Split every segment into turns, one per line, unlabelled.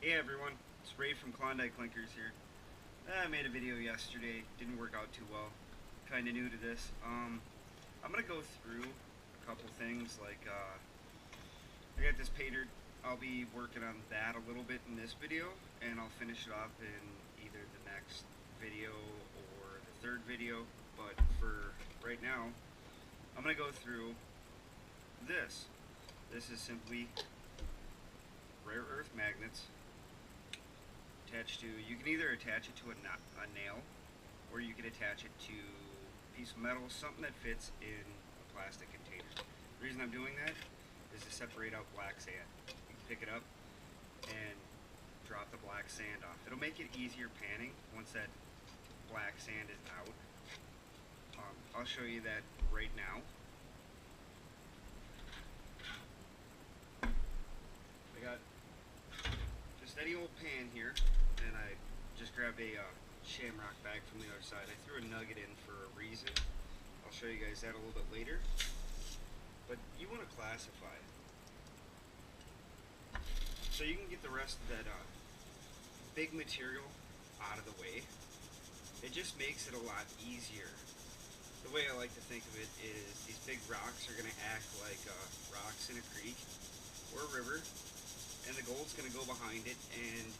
Hey everyone, it's Ray from Klondike Klinkers here. I made a video yesterday, didn't work out too well. Kinda new to this. I'm gonna go through a couple things like, I got this painted. I'll be working on that a little bit in this video, and I'll finish it off in either the next video or the third video. But for right now, I'm gonna go through this. This is simply rare earth magnets attached to, you can either attach it to a nail, or you can attach it to a piece of metal, something that fits in a plastic container. The reason I'm doing that is to separate out black sand. You can pick it up and drop the black sand off. It'll make it easier panning once that black sand is out. I'll show you that right now. I got just any old pan here, and I just grabbed a shamrock bag from the other side. I threw a nugget in for a reason. I'll show you guys that a little bit later. But you want to classify it, so you can get the rest of that big material out of the way. It just makes it a lot easier. The way I like to think of it is these big rocks are going to act like rocks in a creek or a river, and the gold's going to go behind it. And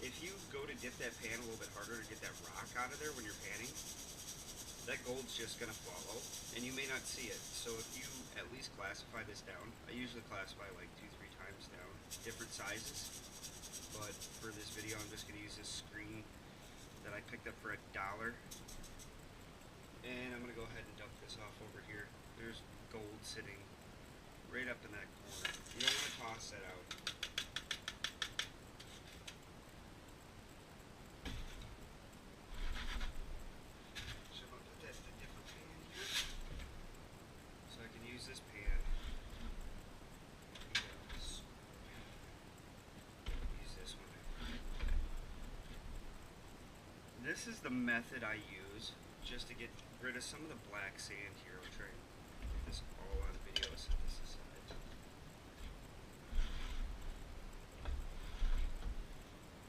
if you go to dip that pan a little bit harder to get that rock out of there when you're panning, that gold's just going to follow, and you may not see it. So if you at least classify this down, I usually classify like 2-3 times down, different sizes. But for this video, I'm just going to use this screen that I picked up for $1. And I'm going to go ahead and dump this off over here. There's gold sitting right up in that corner. You don't want to toss that out. So I'm going to put that in a different pan here, so I can use this pan. Use this one. This is the method I use just to get rid of some of the black sand here. I'll try and get this all on video, set this aside.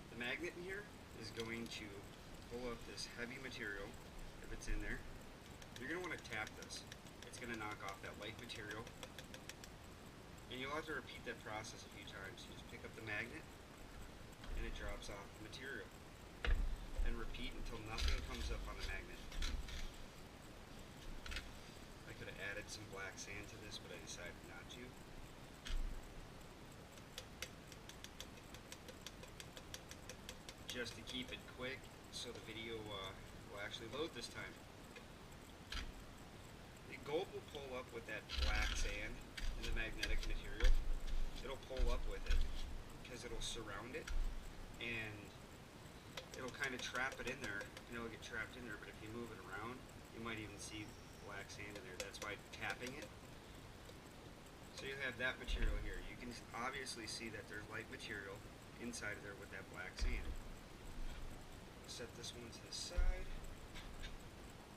The magnet in here is going to pull up this heavy material. If it's in there, you're going to want to tap this. It's going to knock off that light material, and you'll have to repeat that process a few times. You just pick up the magnet and it drops off the material, and repeat until nothing comes up on the magnet. I could have added some black sand to this, but I decided not to. Just to keep it quick, so the video will actually load this time. The gold will pull up with that black sand and the magnetic material. It'll pull up with it because it'll surround it, and it'll kind of trap it in there, and it'll get trapped in there. But if you move it around, you might even see black sand in there. That's why tapping it. So you have that material here. You can obviously see that there's light material inside of there with that black sand. Set this one to the side.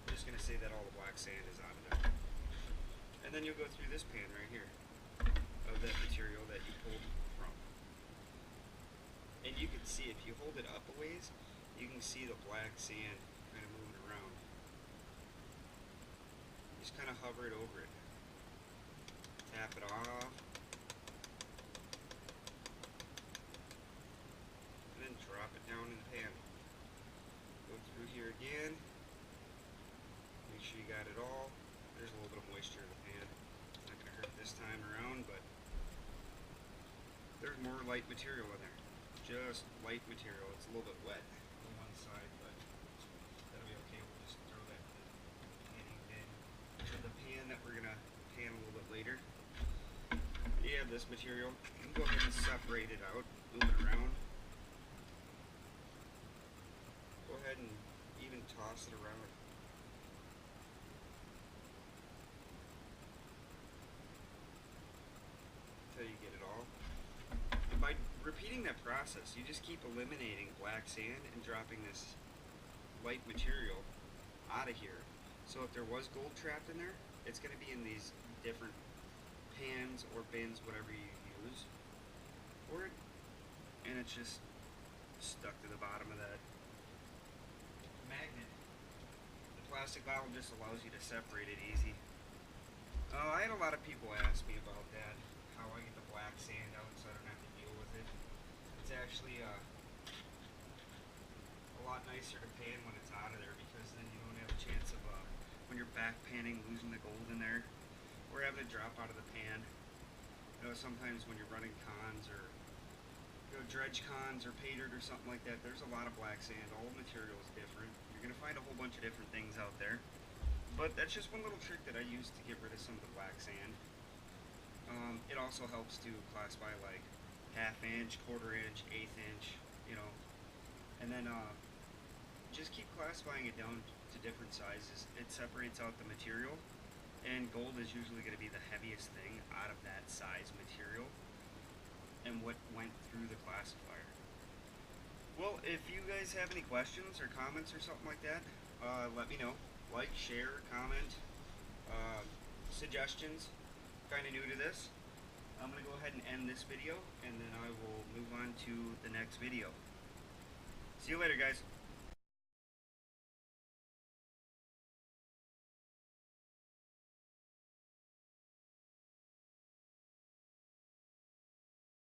I'm just going to say that all the black sand is out of there. And then you'll go through this pan right here of that material that you pulled from. And you can see, if you hold it up a ways, you can see the black sand kind of moving around. Just kind of hover it over it. Tap it off. And then drop it down in the pan. Go through here again. Make sure you got it all. There's a little bit of moisture in the pan. Not going to hurt this time around, but there's more light material in there. Just light material. It's a little bit wet on one side, but that'll be okay. We'll just throw that in the panning bin. So the pan that we're going to pan a little bit later, you have this material. You can go ahead and separate it out, move it around. Go ahead and even toss it around. Until you get it all. And by repeating that process, you just keep eliminating black sand and dropping this light material out of here. So if there was gold trapped in there, it's going to be in these different pans or bins, whatever you use for it. And it's just stuck to the bottom of that magnet. The plastic bottle just allows you to separate it easy. I had a lot of people ask me about that, how I get the black sand out so I don't have to deal with it. It's actually a lot nicer to pan when it's out of there, because then you don't have a chance of, when you're back panning, losing the gold in there, or having it drop out of the pan. You know, sometimes when you're running cons, or dredge cons or pay dirt or something like that, there's a lot of black sand. All material is different. You're going to find a whole bunch of different things out there. But that's just one little trick that I use to get rid of some of the black sand. It also helps to classify like ½ inch, ¼ inch, ⅛ inch, you know. And then just keep classifying it down to different sizes. It separates out the material. And gold is usually going to be the heaviest thing out of that size material, and what went through the classifier. Well, if you guys have any questions or comments or something like that, let me know. Like, share, comment, suggestions. Kind of new to this. I'm going to go ahead and end this video, and then I will move on to the next video. See you later, guys.